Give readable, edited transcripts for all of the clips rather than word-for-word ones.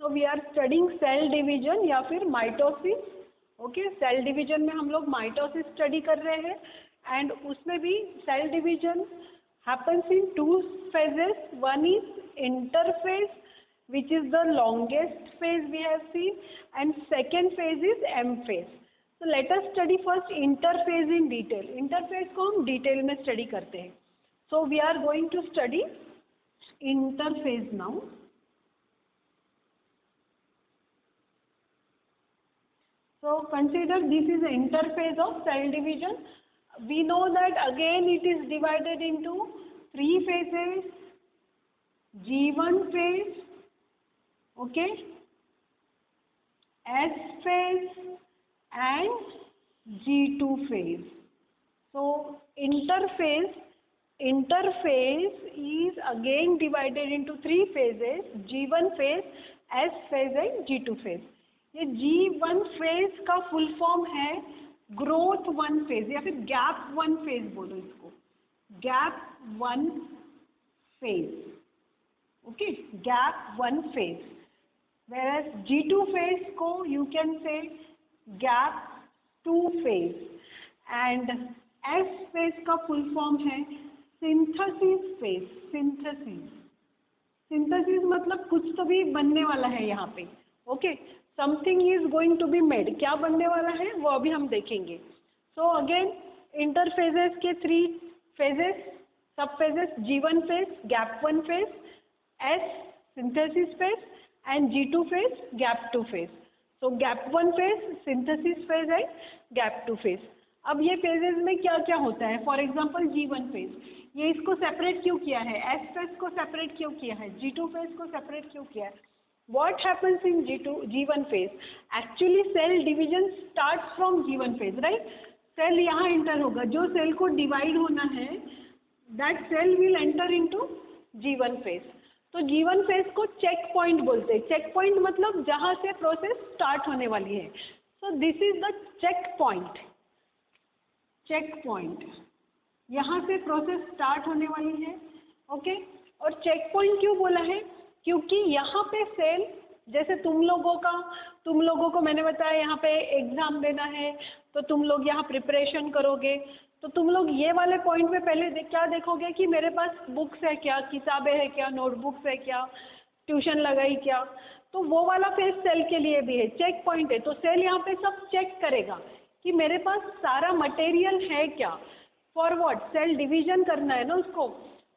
तो we are studying cell division या फिर माइटोसिस। ओके, सेल डिवीजन में हम लोग माइटोसिस स्टडी कर रहे हैं एंड उसमें भी cell division happens in two phases. One is interphase, which is the longest phase we have seen, and second phase is M phase. So let us study first interphase in detail. Interphase को हम detail में study करते हैं. So we are going to study interphase now. So consider this is the interphase of cell division. We know that again it is divided into three phases: G1 phase, okay, S phase and G2 phase. So interphase is again divided into three phases: G1 phase, S phase and G2 phase. ये G1 phase का full form है growth 1 phase या फिर gap 1 phase बोलो इसको, gap 1 phase, okay, gap 1 phase. Where G2 phase को you can say gap 2 phase. And S phase का full form है सिंथेसिस फेज. सिंथेसिस मतलब कुछ तो भी बनने वाला है यहाँ पे, okay, something is going to be made. क्या बनने वाला है वो अभी हम देखेंगे. सो अगेन इंटरफेजेस के 3 फेजेस, सब phases: G1 phase, gap 1 phase, S synthesis phase and G2 phase, gap 2 phase. So gap 1 phase, synthesis phase and gap 2 phase. अब ये फेजेस में क्या क्या होता है? फॉर एग्जाम्पल G1 फेज, ये इसको सेपरेट क्यों किया है? S फेज को सेपरेट क्यों किया है? G2 फेज को सेपरेट क्यों किया है? What happens in G1 phase? Actually cell division starts from G1 phase, right? Cell यहाँ एंटर होगा, जो सेल को डिवाइड होना है that cell will enter into G1 phase. तो G1 phase को चेक पॉइंट बोलते हैं. चेक पॉइंट मतलब जहाँ से प्रोसेस स्टार्ट होने वाली है. So this is the checkpoint. Checkpoint, यहाँ से प्रोसेस स्टार्ट होने वाली है, ओके. और चेक पॉइंट क्यों बोला है? क्योंकि यहाँ पे सेल, जैसे तुम लोगों को मैंने बताया यहाँ पे एग्ज़ाम देना है तो तुम लोग यहाँ प्रिपरेशन करोगे, तो तुम लोग ये वाले पॉइंट पे पहले क्या देखोगे कि मेरे पास बुक्स है क्या, किताबें है क्या, नोटबुक्स है क्या, ट्यूशन लगाई क्या. तो वो वाला फेज सेल के लिए भी है, चेक पॉइंट है. तो सेल यहाँ पे सब चेक करेगा कि मेरे पास सारा मटेरियल है क्या. For what? सेल डिवीजन करना है ना उसको.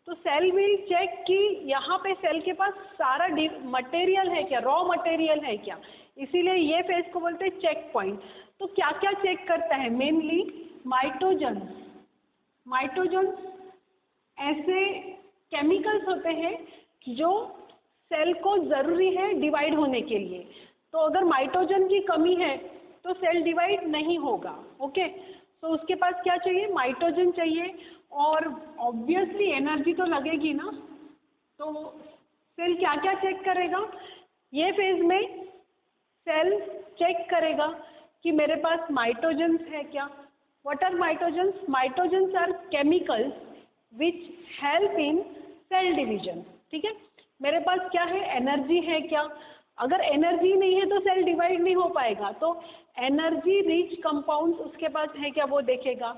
तो सेल विल चेक कि यहाँ पे सेल के पास सारा मटेरियल है क्या, रॉ मटेरियल है क्या. इसीलिए ये फेज को बोलते हैं चेक पॉइंट. तो क्या क्या चेक करता है? मेनली माइटोजन्स. माइटोजन्स ऐसे केमिकल्स होते हैं जो सेल को ज़रूरी है डिवाइड होने के लिए. तो अगर माइटोजन की कमी है तो सेल डिवाइड नहीं होगा, ओके. तो उसके पास क्या चाहिए? माइटोजन चाहिए. और ऑब्वियसली एनर्जी तो लगेगी ना. तो सेल क्या क्या चेक करेगा? ये फेज में सेल चेक करेगा कि मेरे पास माइटोजन्स है क्या. What are mitogens? Mitogens are chemicals which help in cell division, ठीक है. मेरे पास क्या है? एनर्जी है क्या. अगर एनर्जी नहीं है तो सेल डिवाइड नहीं हो पाएगा. तो एनर्जी रिच कंपाउंड्स उसके पास है क्या वो देखेगा.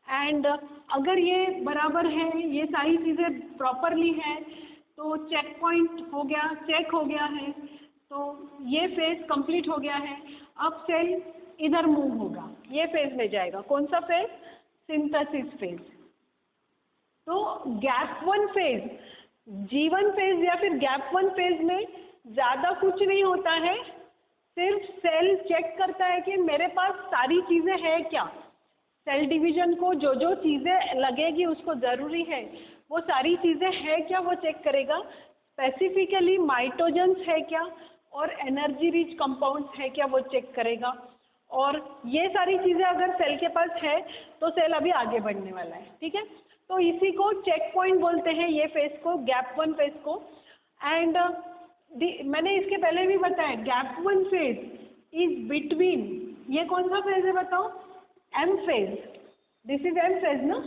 एंड अगर ये बराबर है, ये सारी चीज़ें प्रॉपरली है, तो चेक पॉइंट हो गया, चेक हो गया है, तो ये फेज कंप्लीट हो गया है. अब सेल इधर मूव होगा, ये फेज में जाएगा. कौन सा फेज? Synthesis phase. तो गैप 1 फेज, G1 फेज या फिर गैप 1 फेज में ज़्यादा कुछ नहीं होता है. सिर्फ सेल चेक करता है कि मेरे पास सारी चीज़ें हैं क्या. सेल डिवीजन को जो जो चीज़ें लगेगी उसको ज़रूरी है वो सारी चीज़ें है क्या वो चेक करेगा. स्पेसिफिकली माइटोजन्स है क्या और एनर्जी रिच कंपाउंड्स है क्या वो चेक करेगा. और ये सारी चीज़ें अगर सेल के पास है तो सेल अभी आगे बढ़ने वाला है, ठीक है. तो इसी को चेक पॉइंट बोलते हैं, ये फेज को, गैप 1 फेज को. एंड मैंने इसके पहले भी बताया गैप 1 फेज इज बिटवीन, ये कौन सा फेज है बताओ? M phase. This is M phase, no?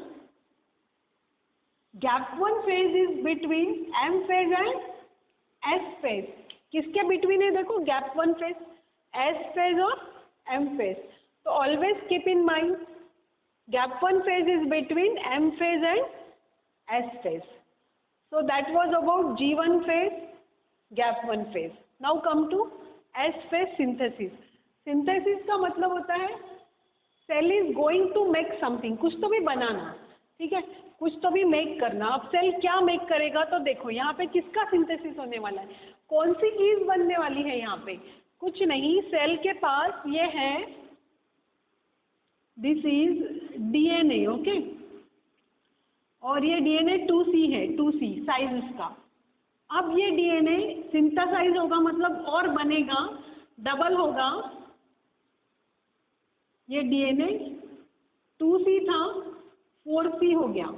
Gap 1 phase is between M phase and S phase. किसके बिटवीन है देखो, गैप 1 फेज, एस फेज और एम फेज। तो always keep in mind gap 1 phase is between M phase and S phase. So that was about G1 phase, gap 1 phase. Now come to S phase synthesis. Synthesis का मतलब होता है cell is going to make something, कुछ तो भी बनाना, ठीक है, कुछ तो भी make करना। अब सेल क्या make करेगा, तो देखो यहाँ पे किसका सिंथेसिस होने वाला है, कौन सी चीज बनने वाली है यहाँ पे, कुछ नहीं, सेल के पास ये है, दिस इज DNA, ओके, और ये DNA 2C है, 2C साइज इसका। अब ये DNA सिंथेसाइज होगा, मतलब और बनेगा, डबल होगा, ये DNA 2C था 4C हो गया,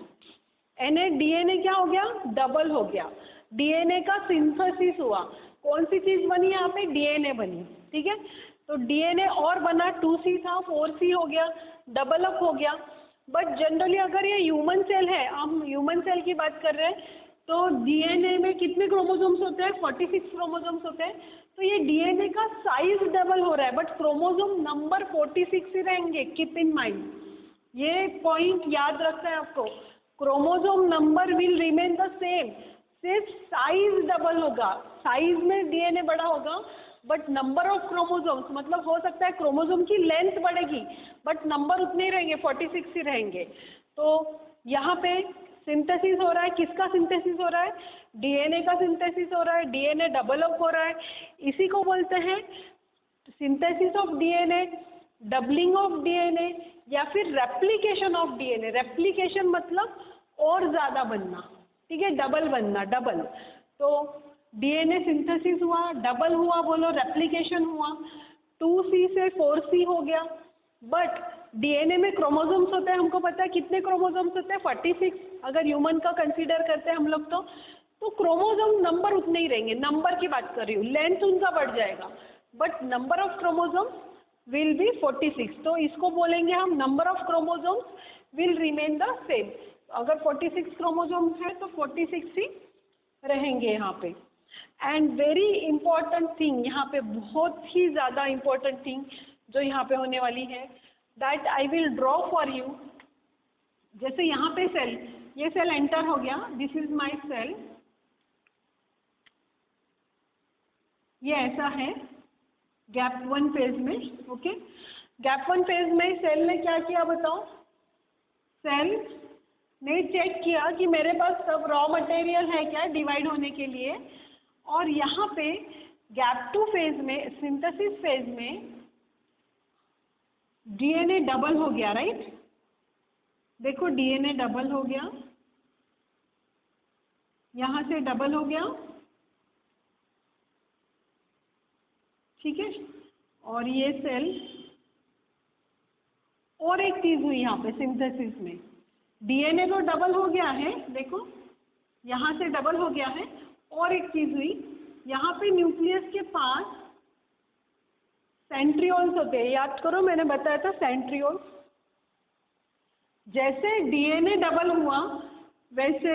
DNA क्या हो गया, डबल हो गया, DNA का सिंथेसिस हुआ, कौन सी चीज बनी यहाँ पे, DNA बनी, ठीक है। तो DNA और बना, 2C था 4C हो गया, डबल अप हो गया। बट जनरली अगर ये ह्यूमन सेल है, हम ह्यूमन सेल की बात कर रहे हैं, तो DNA में कितने क्रोमोसोम्स होते हैं, 46 क्रोमोसोम्स होते हैं। तो ये DNA का साइज डबल हो रहा है, बट क्रोमोसोम नंबर 46 ही रहेंगे, कीप इन माइंड, ये पॉइंट याद रखना है आपको, chromosome number will remain the same, सिर्फ साइज डबल होगा, साइज में DNA बड़ा होगा, बट नंबर ऑफ क्रोमोसोम्स, मतलब हो सकता है क्रोमोसोम की लेंथ बढ़ेगी, बट नंबर उतने ही रहेंगे, 46 ही रहेंगे। तो यहाँ पे सिंथेसिस हो रहा है, किसका सिंथेसिस हो रहा है, DNA का सिंथेसिस हो रहा है, DNA डबल अप हो रहा है, इसी को बोलते हैं synthesis of DNA, doubling of DNA, या फिर रेप्लिकेशन ऑफ DNA। रेप्लिकेशन मतलब और ज़्यादा बनना, ठीक है, डबल बनना, डबल। तो DNA सिंथेसिस हुआ, डबल हुआ, बोलो रेप्लिकेशन हुआ, 2C से 4C हो गया। बट DNA में क्रोमोसोम्स होते हैं, हमको पता है कितने क्रोमोसोम्स होते हैं, 46, अगर ह्यूमन का कंसीडर करते हैं हम लोग तो क्रोमोसोम नंबर उतने ही रहेंगे, नंबर की बात कर रही हूँ, लेंथ उनका बढ़ जाएगा, but number of chromosomes will be 46। तो इसको बोलेंगे हम number of chromosomes will remain the same. अगर 46 क्रोमोसोम्स है तो 46 ही रहेंगे यहाँ पे। एंड वेरी इंपॉर्टेंट थिंग, यहाँ पे बहुत ही ज़्यादा इंपॉर्टेंट थिंग जो यहाँ पे होने वाली है, that I will draw for you. जैसे यहाँ पे सेल, ये सेल एंटर हो गया, दिस इज माय सेल, ये ऐसा है गैप 1 फेज में, ओके। गैप 1 फेज में सेल ने क्या किया बताओ, सेल ने चेक किया कि मेरे पास सब रॉ मटेरियल है क्या डिवाइड होने के लिए, और यहाँ पे गैप 2 फेज में, सिंथेसिस फेज में DNA डबल हो गया, राइट, देखो DNA डबल हो गया, यहाँ से डबल हो गया, ठीक है। और ये सेल, और एक चीज हुई यहाँ पे सिंथेसिस में, DNA तो डबल हो गया है, देखो यहाँ से डबल हो गया है, और एक चीज हुई, यहाँ पे न्यूक्लियस के पास सेंट्रियोल्स होते हैं, याद करो मैंने बताया था सेंट्रियोल्स। जैसे DNA डबल हुआ वैसे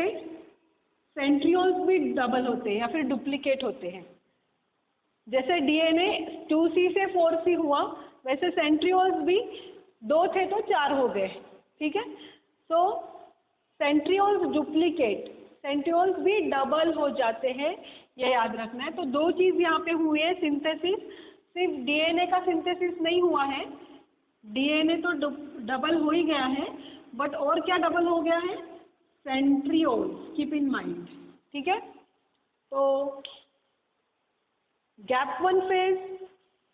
सेंट्रियोल्स भी डबल होते हैं या फिर डुप्लीकेट होते हैं। जैसे DNA 2C से 4C हुआ, वैसे सेंट्रियोल्स भी 2 थे तो 4 हो गए, ठीक है। सो सेंट्रियोल्स डुप्लीकेट, सेंट्रियोल्स भी डबल हो जाते हैं, ये याद रखना है। तो 2 चीज़ यहाँ पे हुई है सिंथेसिस, सिर्फ DNA का सिंथेसिस नहीं हुआ है, DNA तो डबल हो ही गया है, बट और क्या डबल हो गया है, सेंट्रियोल्स, कीप इन माइंड, ठीक है। तो गैप 1 फेज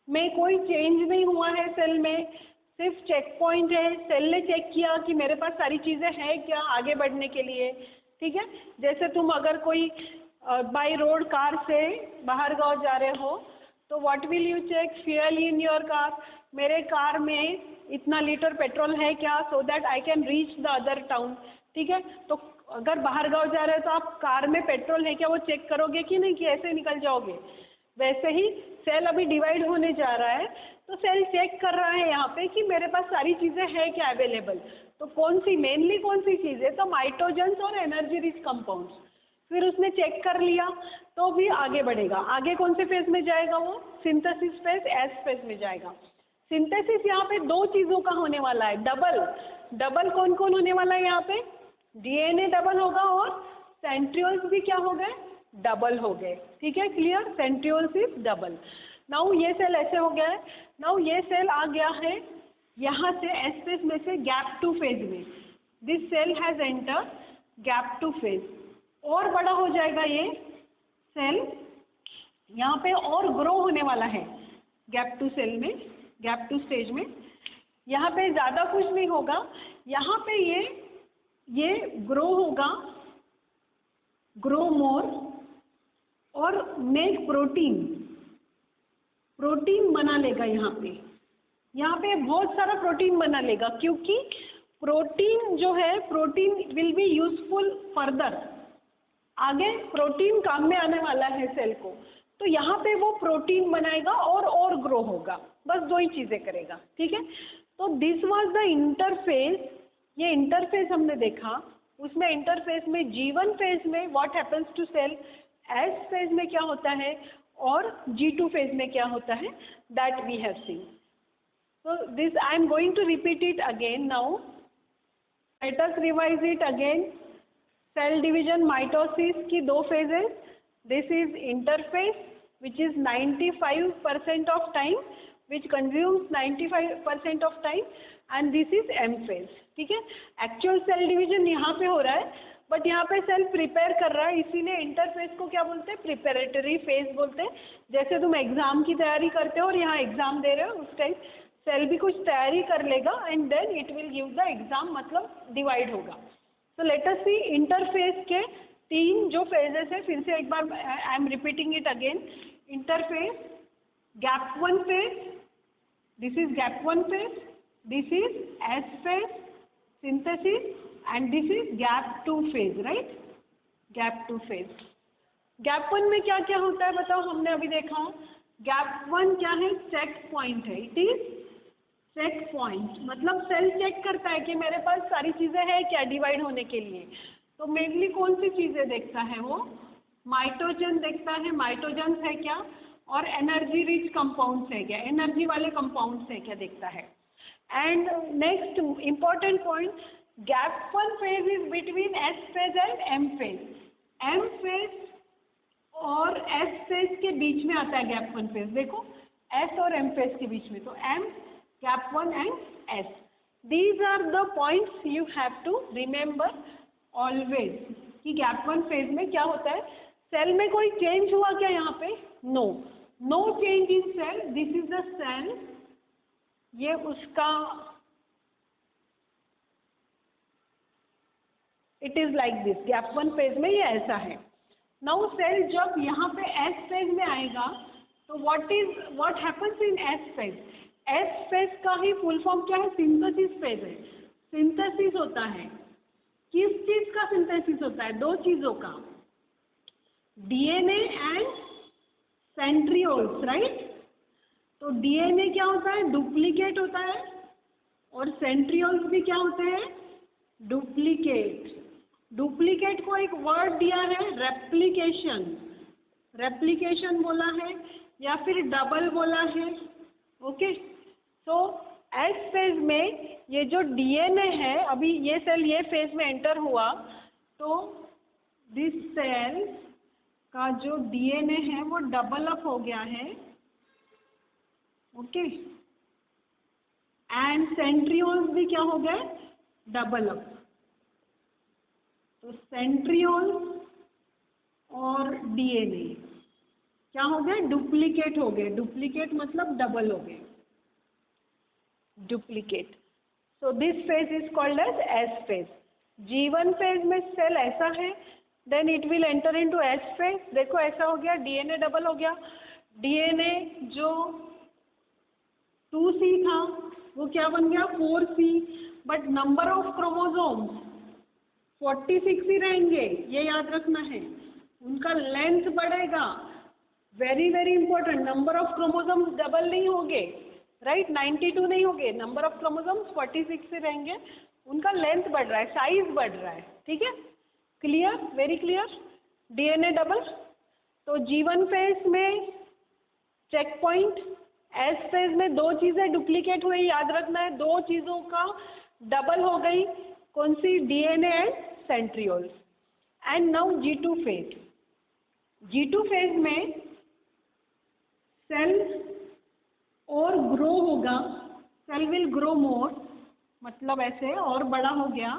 में कोई चेंज नहीं हुआ है सेल में, सिर्फ चेक पॉइंट है, सेल ने चेक किया कि मेरे पास सारी चीज़ें हैं क्या आगे बढ़ने के लिए, ठीक है। जैसे तुम अगर कोई बाय रोड कार से बाहर गांव जा रहे हो, तो what will you check, fuel in your car, मेरे कार में इतना लीटर पेट्रोल है क्या, so that I can reach the other town, ठीक है। तो अगर बाहर गांव जा रहे हो तो आप कार में पेट्रोल है क्या वो चेक करोगे कि नहीं, कि ऐसे निकल जाओगे। वैसे ही सेल अभी डिवाइड होने जा रहा है, तो सेल चेक कर रहा है यहाँ पे कि मेरे पास सारी चीज़ें हैं क्या अवेलेबल। तो कौन सी, मेनली कौन सी चीज़ है, तो माइटोजेंस और एनर्जी रिच कंपाउंड्स। फिर उसने चेक कर लिया तो भी आगे बढ़ेगा। आगे कौन से फेज में जाएगा वो? सिंथेसिस फेज, एस फेज में जाएगा। सिंथेसिस यहाँ पे दो चीज़ों का होने वाला है, डबल। डबल कौन कौन होने वाला है यहाँ पे? डीएनए डबल होगा और सेंट्रियोल्स भी क्या हो गए? डबल हो गए। ठीक है, clear? Centrioles is double. Now ये सेल ऐसे हो गया है। नाउ ये सेल आ गया है यहाँ से एस फेज में से गैप टू फेज में। This cell has enter gap two phase. और बड़ा हो जाएगा ये सेल, यहाँ पे और ग्रो होने वाला है गैप टू सेल में, गैप टू स्टेज में। यहाँ पे ज़्यादा कुछ नहीं होगा, यहाँ पे ये ग्रो होगा, ग्रो मोर और मेक प्रोटीन, प्रोटीन बना लेगा। यहाँ पे बहुत सारा प्रोटीन बना लेगा, क्योंकि प्रोटीन जो है, protein will be useful further. आगे प्रोटीन काम में आने वाला है सेल को, तो यहाँ पे वो प्रोटीन बनाएगा और ग्रो होगा। बस दो ही चीज़ें करेगा। ठीक है, तो दिस वाज द इंटरफेस। ये इंटरफेस हमने देखा, उसमें इंटरफेस में G1 फेज में what happens to cell, S phase में क्या होता है और G2 फेज में क्या होता है, that we have seen. So this I am going to repeat it again now. Let us revise it again. Cell division mitosis की दो phases. This is interphase, which is 95% of time, which consumes 95% of time, and this is M phase. ठीक है, actual cell division यहाँ पे हो रहा है, but यहाँ पे सेल प्रिपेयर कर रहा है, इसीलिए इंटरफेस को क्या बोलते हैं? प्रिपेरेटरी फेज बोलते हैं। जैसे तुम एग्जाम की तैयारी करते हो और यहाँ एग्जाम दे रहे हो, उस टाइम सेल भी कुछ तैयारी कर लेगा and then it will give the exam, मतलब डिवाइड होगा। तो लेट अस सी इंटरफेस के तीन जो फेजेस है, फिर से एक बार I am repeating it again. Interphase, gap one phase, this is gap one phase, this is S phase, synthesis, and this is gap two phase, right? Gap two phase. Gap one में क्या क्या होता है बताओ? हमने अभी देखा gap one क्या है? चेक पॉइंट है। इट इज चेक पॉइंट, मतलब सेल चेक करता है कि मेरे पास सारी चीज़ें हैं क्या डिवाइड होने के लिए। तो मेनली कौन सी चीज़ें देखता है वो? माइटोजन देखता है, माइटोजन्स है क्या, और एनर्जी रिच कंपाउंड्स है क्या, एनर्जी वाले कंपाउंड्स है क्या देखता है। And next important point, gap one phase is between S phase and M phase. M phase और एस फेज के बीच में आता है गैप वन फेज। देखो एस और एम फेज के बीच में, तो M, gap 1 and S. These are the points you have to remember always कि gap 1 phase में क्या होता है। सेल में कोई चेंज हुआ क्या यहाँ पे? No, no change in cell. This is the cell, ये उसका, it is like this. Gap 1 phase में ये ऐसा है। नाउ सेल जब यहाँ पे S फेज में आएगा, तो what happens in S phase? S phase का ही फुल फॉर्म क्या है? सिंथेसिस फेज है। सिंथेसिस होता है, किस चीज का सिंथेसिस होता है? दो चीजों का, डीएनए एंड सेंट्रियोल्स, राइट? तो डीएनए क्या होता है? डुप्लीकेट होता है, और सेंट्रियोल्स भी क्या होते हैं? डुप्लीकेट। डुप्लीकेट को एक वर्ड दिया है, रेप्लिकेशन। रेप्लिकेशन बोला है या फिर डबल बोला है। ओके, तो एस फेज में ये जो डीएनए है, अभी ये सेल ये फेज में एंटर हुआ, तो दिस सेल का जो डीएनए है वो डबल अप हो गया है। ओके, एंड सेंट्रियोल्स भी क्या हो गए? Double up. तो सेंट्रियोल्स और डीएनए क्या हो गए? डुप्लीकेट हो गए। डुप्लीकेट मतलब डबल हो गए, duplicate. So this phase is called as S phase. G1 phase में सेल ऐसा है, then it will enter into S phase. देखो ऐसा हो गया, डीएनए डबल हो गया। डीएनए जो 2C था वो क्या बन गया? 4C, but number of chromosomes 46 ही रहेंगे, ये याद रखना है। उनका लेंथ बढ़ेगा, very very important. Number of chromosomes double नहीं होंगे, राइट? 92 नहीं होंगे, नंबर ऑफ क्रोमोसोम्स 46 से रहेंगे। उनका लेंथ बढ़ रहा है, साइज बढ़ रहा है। ठीक है, clear? Very clear. DNA double. तो G1 फेज में चेक पॉइंट, एस फेज में दो चीज़ें डुप्लीकेट हुई, याद रखना है, दो चीज़ों का डबल हो गई, कौन सी, DNA and centrioles. And now G2 phase, G2 phase में सेल और ग्रो होगा, सेल विल ग्रो मोर, मतलब ऐसे और बड़ा हो गया,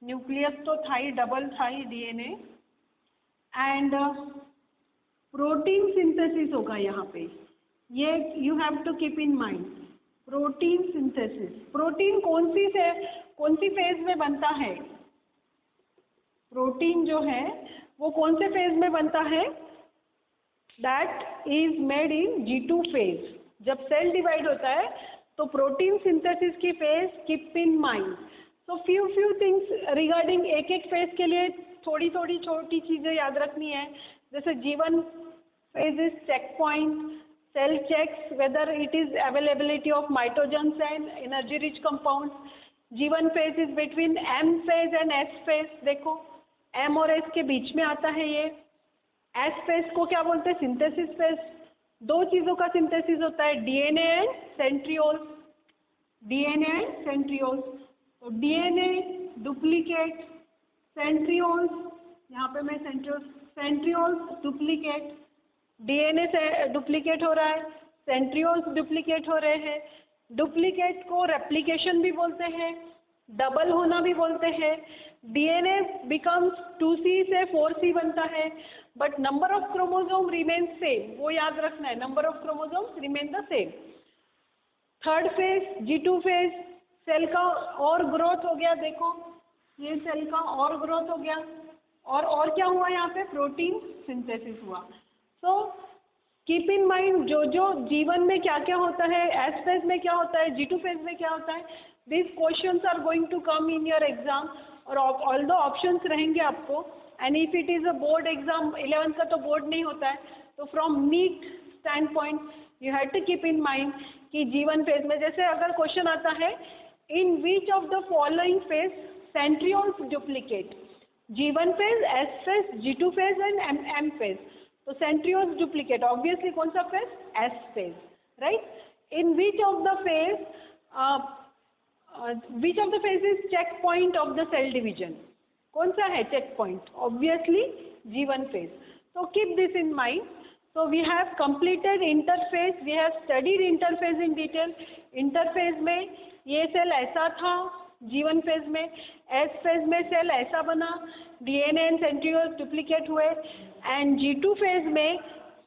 न्यूक्लियस तो था ही, डबल था ही डीएनए, एंड प्रोटीन सिंथेसिस होगा यहाँ पे, ये you have to keep in mind, protein synthesis. Protein कौन सी फेज में बनता है, प्रोटीन जो है वो कौन से फेज में बनता है, that is made in G2 phase. जब सेल डिवाइड होता है तो प्रोटीन सिंथेसिस की phase keep in mind. So few things regarding एक एक फेज के लिए थोड़ी छोटी चीज़ें याद रखनी है। जैसे G1 phase is check point, cell checks whether it is availability of mitogens and energy rich compounds. G1 phase is between M phase and S phase, देखो M और S के बीच में आता है ये। S phase को क्या बोलते हैं, सिंथेसिस फेज। दो चीज़ों का सिंथेसिस होता है, DNA and centrioles, DNA and centrioles. तो डीएनए डुप्लीकेट, सेंट्रियोल्स, यहाँ पे मैं सेंट्रियोल्स डुप्लीकेट, डीएनए से डुप्लीकेट हो रहा है, सेंट्रियोल्स डुप्लीकेट हो रहे हैं। डुप्लीकेट को रेप्लिकेशन भी बोलते हैं, डबल होना भी बोलते हैं। डीएनए बिकम्स 2C से 4C बनता है, but number of chromosome remains same, वो याद रखना है, number of chromosomes remain the same. Third phase G2 phase, cell का और ग्रोथ हो गया, देखो ये सेल का और ग्रोथ हो गया, और क्या हुआ यहाँ पे, प्रोटीन सिंथेसिस हुआ। सो कीप इन माइंड जो G1 में क्या क्या होता है, S फेज में क्या होता है, G2 फेज में क्या होता है, this questions are going to come in your exam. और ऑल दो ऑप्शंस रहेंगे आपको, and if it is a board exam, 11th का तो बोर्ड नहीं होता है, तो from NEET stand point you have to keep in mind कि G1 फेज में, जैसे अगर क्वेश्चन आता है, in which of the following phase centrioles duplicate, G1 phase, S phase, G2 phase and M phase. तो सेंट्रियोल्स डुप्लीकेट, ऑब्वियसली कौन सा phase, S phase, right. In which of the phase, which of the phase is check point of the cell division, कौन सा है check point, obviously G1 phase. तो keep this in mind. So we have completed interphase, we have studied interphase in detail. Interphase में ये cell ऐसा था, G1 phase में, S phase में सेल ऐसा बना, डीएनए एंड सेंट्रियोल्स डुप्लीकेट हुए, एंड G2 फेज में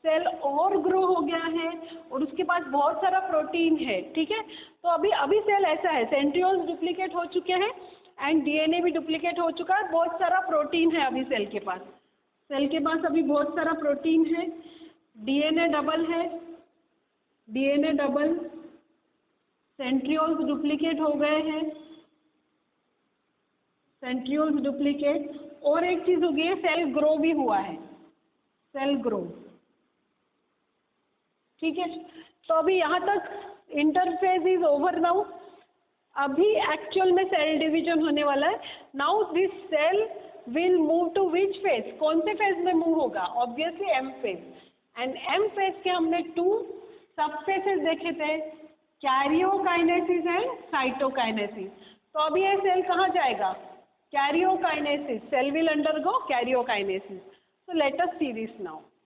सेल और ग्रो हो गया है और उसके पास बहुत सारा प्रोटीन है, ठीक है। तो अभी सेल ऐसा है, सेंट्रियोल्स डुप्लीकेट हो चुके हैं एंड डीएनए भी डुप्लीकेट हो चुका है, बहुत सारा प्रोटीन है अभी सेल के पास, अभी बहुत सारा प्रोटीन है, डीएनए डबल है, डीएनए डबल, सेंट्रियोल्स डुप्लीकेट हो गए हैं, सेंट्रियोल्स डुप्लीकेट, और एक चीज़ हो गई है, सेल ग्रो भी हुआ है, सेल ग्रो, ठीक है। तो अभी यहाँ तक इंटरफेज इज ओवर नाउ। अभी एक्चुअल में सेल डिवीजन होने वाला है। Now this cell will move to which phase, कौन से फेज में मूव होगा, obviously M phase. And M phase के हमने 2 सब फेजेस देखे थे, कैरियोकाइनेसिस एंड साइटोकाइनेसिस। तो अभी ये सेल कहाँ जाएगा, karyokinesis, cell will undergo karyokinesis. So let us see this now.